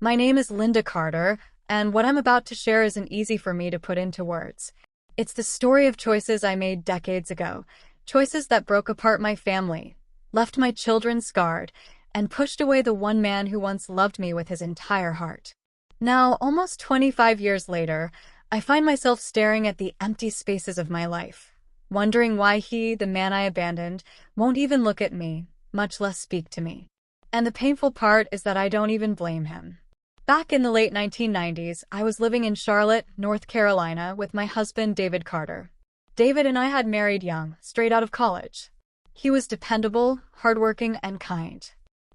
My name is Linda Carter, and what I'm about to share isn't easy for me to put into words. It's the story of choices I made decades ago, choices that broke apart my family, left my children scarred, and pushed away the one man who once loved me with his entire heart. Now, almost 25 years later, I find myself staring at the empty spaces of my life, wondering why he, the man I abandoned, won't even look at me, much less speak to me. And the painful part is that I don't even blame him. Back in the late 1990s, I was living in Charlotte, North Carolina, with my husband, David Carter. David and I had married young, straight out of college. He was dependable, hardworking, and kind.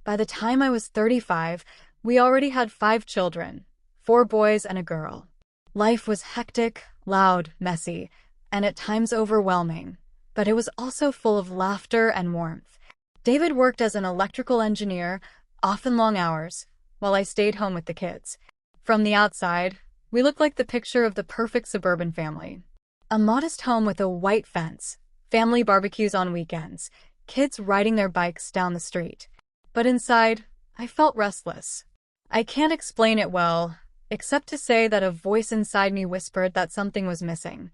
By the time I was 35, we already had 5 children, 4 boys and a girl. Life was hectic, loud, messy, and at times overwhelming, but it was also full of laughter and warmth. David worked as an electrical engineer, often long hours, while I stayed home with the kids. From the outside, we looked like the picture of the perfect suburban family. A modest home with a white fence, family barbecues on weekends, kids riding their bikes down the street. But inside, I felt restless. I can't explain it well, except to say that a voice inside me whispered that something was missing.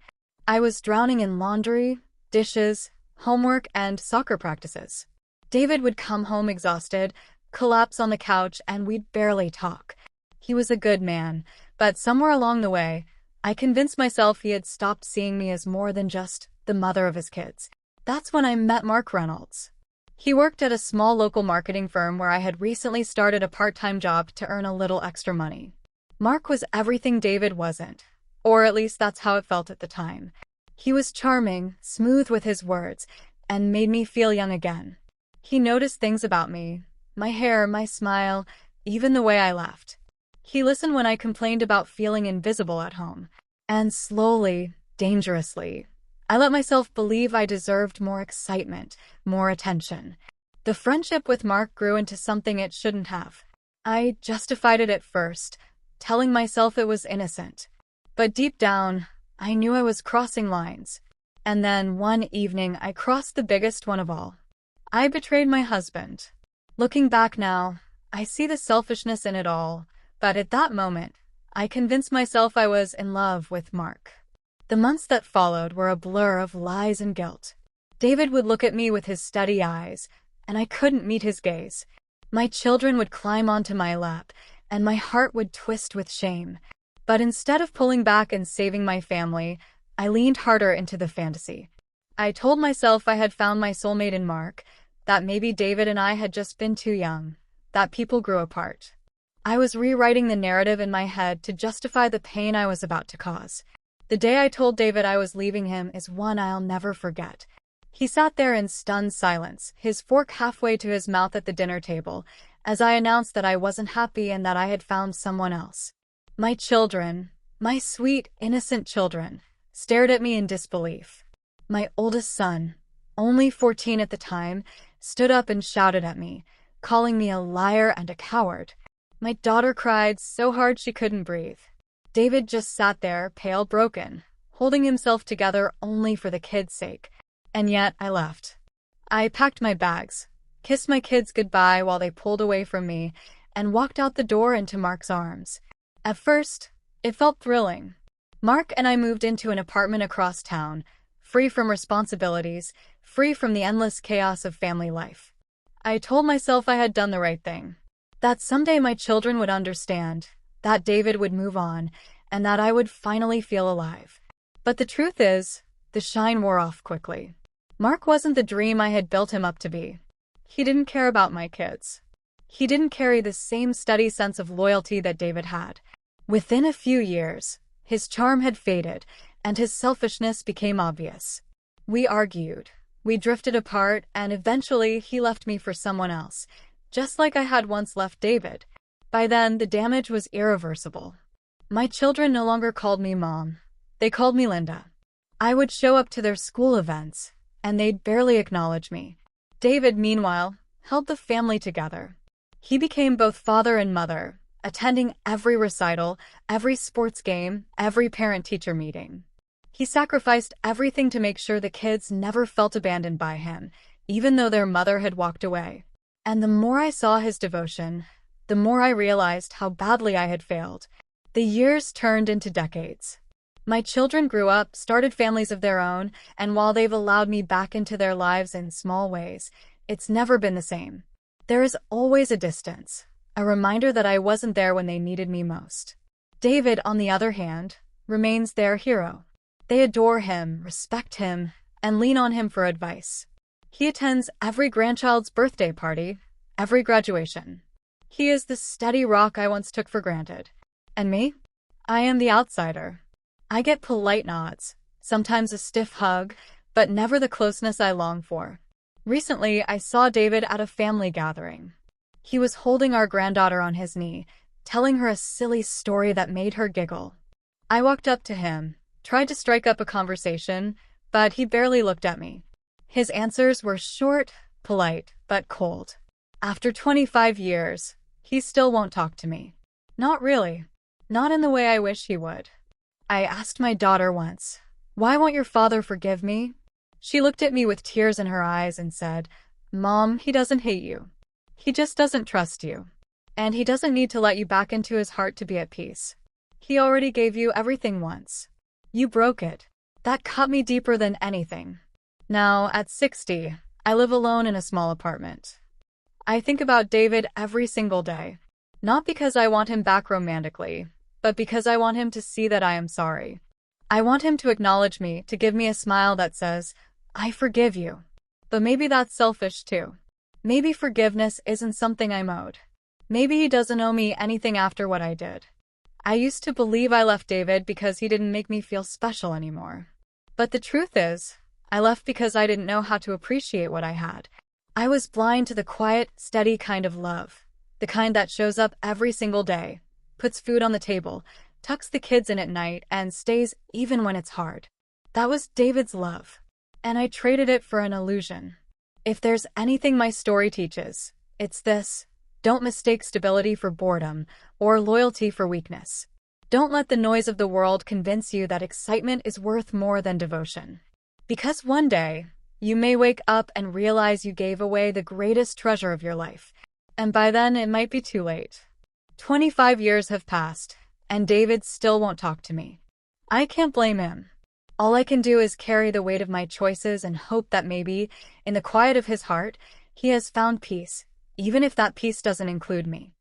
I was drowning in laundry, dishes, homework, and soccer practices. David would come home exhausted, collapse on the couch, and we'd barely talk. He was a good man, but somewhere along the way, I convinced myself he had stopped seeing me as more than just the mother of his kids. That's when I met Mark Reynolds. He worked at a small local marketing firm where I had recently started a part-time job to earn a little extra money. Mark was everything David wasn't, or at least that's how it felt at the time. He was charming, smooth with his words, and made me feel young again. He noticed things about me, my hair, my smile, even the way I laughed. He listened when I complained about feeling invisible at home. And slowly, dangerously, I let myself believe I deserved more excitement, more attention. The friendship with Mark grew into something it shouldn't have. I justified it at first, telling myself it was innocent. But deep down, I knew I was crossing lines. And then one evening, I crossed the biggest one of all. I betrayed my husband. Looking back now, I see the selfishness in it all, but at that moment, I convinced myself I was in love with Mark. The months that followed were a blur of lies and guilt. David would look at me with his steady eyes, and I couldn't meet his gaze. My children would climb onto my lap, and my heart would twist with shame. But instead of pulling back and saving my family, I leaned harder into the fantasy. I told myself I had found my soulmate in Mark, that maybe David and I had just been too young, that people grew apart. I was rewriting the narrative in my head to justify the pain I was about to cause. The day I told David I was leaving him is one I'll never forget. He sat there in stunned silence, his fork halfway to his mouth at the dinner table, as I announced that I wasn't happy and that I had found someone else. My children, my sweet, innocent children, stared at me in disbelief. My oldest son, only 14 at the time, stood up and shouted at me, calling me a liar and a coward. My daughter cried so hard she couldn't breathe. David just sat there, pale, broken, holding himself together only for the kids' sake. And yet, I left. I packed my bags, kissed my kids goodbye while they pulled away from me, and walked out the door into Mark's arms. At first, it felt thrilling. Mark and I moved into an apartment across town, free from responsibilities, free from the endless chaos of family life. I told myself I had done the right thing, that someday my children would understand, that David would move on, and that I would finally feel alive. But the truth is, the shine wore off quickly. Mark wasn't the dream I had built him up to be. He didn't care about my kids. He didn't carry the same steady sense of loyalty that David had. Within a few years, his charm had faded, and his selfishness became obvious. We argued, we drifted apart, and eventually he left me for someone else, just like I had once left David. By then, the damage was irreversible. My children no longer called me Mom. They called me Linda. I would show up to their school events, and they'd barely acknowledge me. David, meanwhile, held the family together. He became both father and mother, attending every recital, every sports game, every parent-teacher meeting. He sacrificed everything to make sure the kids never felt abandoned by him, even though their mother had walked away. And the more I saw his devotion, the more I realized how badly I had failed. The years turned into decades. My children grew up, started families of their own, and while they've allowed me back into their lives in small ways, it's never been the same. There is always a distance, a reminder that I wasn't there when they needed me most. David, on the other hand, remains their hero. They adore him, respect him, and lean on him for advice. He attends every grandchild's birthday party, every graduation. He is the steady rock I once took for granted. And me? I am the outsider. I get polite nods, sometimes a stiff hug, but never the closeness I long for. Recently, I saw David at a family gathering. He was holding our granddaughter on his knee, telling her a silly story that made her giggle. I walked up to him, tried to strike up a conversation, but he barely looked at me. His answers were short, polite, but cold. After 25 years, he still won't talk to me. Not really. Not in the way I wish he would. I asked my daughter once, "Why won't your father forgive me?" She looked at me with tears in her eyes and said, "Mom, he doesn't hate you. He just doesn't trust you. And he doesn't need to let you back into his heart to be at peace. He already gave you everything once. You broke it." That cut me deeper than anything. Now, at 60, I live alone in a small apartment. I think about David every single day. Not because I want him back romantically, but because I want him to see that I am sorry. I want him to acknowledge me, to give me a smile that says, "I forgive you." But maybe that's selfish too. Maybe forgiveness isn't something I'm owed. Maybe he doesn't owe me anything after what I did. I used to believe I left David because he didn't make me feel special anymore. But the truth is, I left because I didn't know how to appreciate what I had. I was blind to the quiet, steady kind of love. The kind that shows up every single day, puts food on the table, tucks the kids in at night, and stays even when it's hard. That was David's love. And I traded it for an illusion. If there's anything my story teaches, it's this: don't mistake stability for boredom or loyalty for weakness. Don't let the noise of the world convince you that excitement is worth more than devotion. Because one day, you may wake up and realize you gave away the greatest treasure of your life. And by then, it might be too late. 25 years have passed, and David still won't talk to me. I can't blame him. All I can do is carry the weight of my choices and hope that maybe, in the quiet of his heart, he has found peace, even if that peace doesn't include me.